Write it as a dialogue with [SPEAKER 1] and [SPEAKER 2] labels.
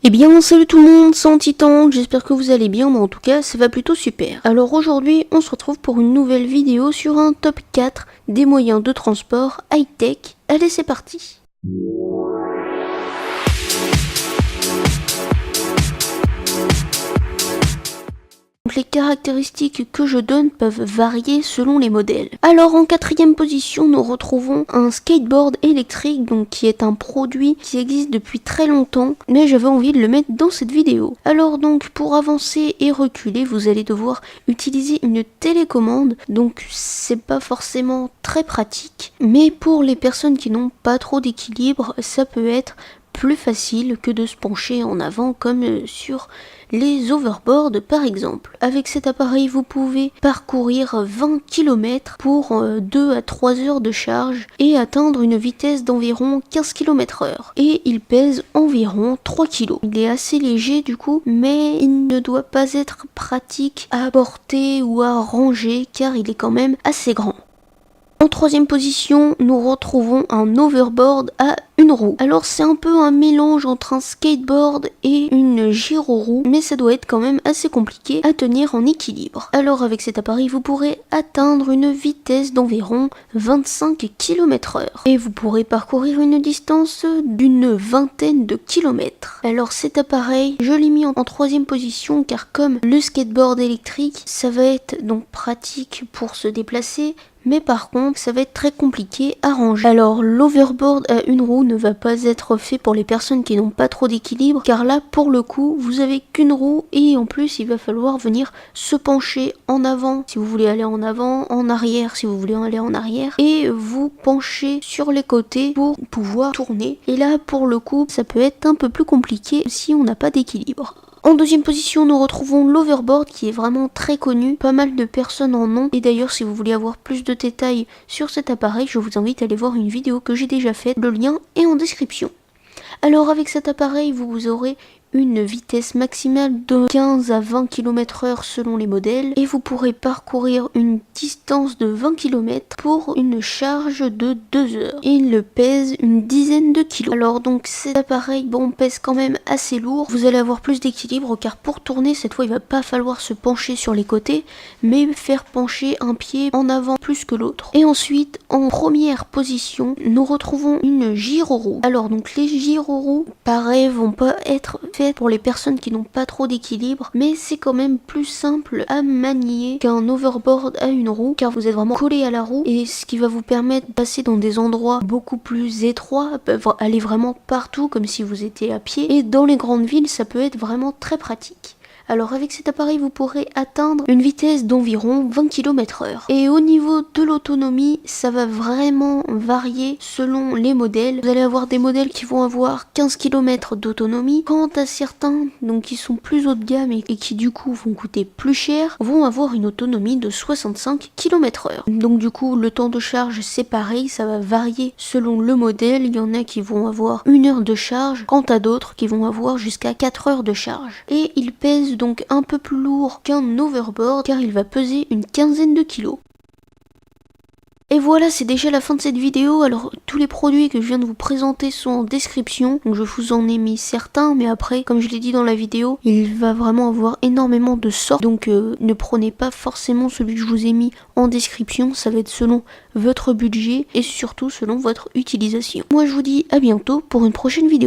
[SPEAKER 1] Eh bien salut tout le monde, c'est Antitank, j'espère que vous allez bien, mais en tout cas ça va plutôt super. Alors aujourd'hui on se retrouve pour une nouvelle vidéo sur un top 4 des moyens de transport high-tech. Allez c'est parti. Les caractéristiques que je donne peuvent varier selon les modèles. Alors en quatrième position, nous retrouvons un skateboard électrique, donc qui est un produit qui existe depuis très longtemps, mais j'avais envie de le mettre dans cette vidéo. Alors donc pour avancer et reculer, vous allez devoir utiliser une télécommande, donc c'est pas forcément très pratique, mais pour les personnes qui n'ont pas trop d'équilibre, ça peut être plus facile que de se pencher en avant comme sur les overboards par exemple. Avec cet appareil vous pouvez parcourir 20 km pour 2 à 3 heures de charge et atteindre une vitesse d'environ 15 km/h. Et il pèse environ 3 kg. Il est assez léger du coup, mais il ne doit pas être pratique à porter ou à ranger car il est quand même assez grand. En troisième position, nous retrouvons un overboard à une roue. Alors c'est un peu un mélange entre un skateboard et une gyroroue, mais ça doit être quand même assez compliqué à tenir en équilibre. Alors avec cet appareil, vous pourrez atteindre une vitesse d'environ 25 km/h et vous pourrez parcourir une distance d'une vingtaine de kilomètres. Alors cet appareil, je l'ai mis en troisième position car comme le skateboard électrique, ça va être donc pratique pour se déplacer, mais par contre ça va être très compliqué à ranger. Alors l'overboard à une roue ne va pas être fait pour les personnes qui n'ont pas trop d'équilibre, car là pour le coup vous avez qu'une roue et en plus il va falloir venir se pencher en avant si vous voulez aller en avant, en arrière si vous voulez aller en arrière, et vous pencher sur les côtés pour pouvoir tourner. Et là pour le coup ça peut être un peu plus compliqué si on n'a pas d'équilibre. En deuxième position, nous retrouvons l'overboard qui est vraiment très connu, pas mal de personnes en ont, et d'ailleurs si vous voulez avoir plus de détails sur cet appareil, je vous invite à aller voir une vidéo que j'ai déjà faite, le lien est en description. Alors avec cet appareil, vous aurez une vitesse maximale de 15 à 20 km/h selon les modèles et vous pourrez parcourir une distance de 20 km pour une charge de 2 heures. Et il pèse une dizaine de kilos. Alors donc cet appareil pèse quand même assez lourd. Vous allez avoir plus d'équilibre car pour tourner cette fois il va pas falloir se pencher sur les côtés mais faire pencher un pied en avant plus que l'autre. Et ensuite en première position nous retrouvons une gyroroue. Alors donc les gyroroues pareil vont pas être pour les personnes qui n'ont pas trop d'équilibre, mais c'est quand même plus simple à manier qu'un overboard à une roue car vous êtes vraiment collé à la roue et ce qui va vous permettre de passer dans des endroits beaucoup plus étroits, aller vraiment partout comme si vous étiez à pied, et dans les grandes villes ça peut être vraiment très pratique. Alors avec cet appareil vous pourrez atteindre une vitesse d'environ 20 km/h. Et au niveau de l'autonomie, ça va vraiment varier selon les modèles. Vous allez avoir des modèles qui vont avoir 15 km d'autonomie. Quant à certains donc qui sont plus haut de gamme et qui du coup vont coûter plus cher, vont avoir une autonomie de 65 km/h. Donc du coup le temps de charge c'est pareil, ça va varier selon le modèle. Il y en a qui vont avoir 1 heure de charge, quant à d'autres qui vont avoir jusqu'à 4 heures de charge. Et il pèse donc un peu plus lourd qu'un overboard car il va peser une quinzaine de kilos. Et voilà, c'est déjà la fin de cette vidéo. Alors tous les produits que je viens de vous présenter sont en description, donc je vous en ai mis certains, mais après comme je l'ai dit dans la vidéo, il va vraiment avoir énormément de sortes, donc ne prenez pas forcément celui que je vous ai mis en description, ça va être selon votre budget et surtout selon votre utilisation. Moi je vous dis à bientôt pour une prochaine vidéo.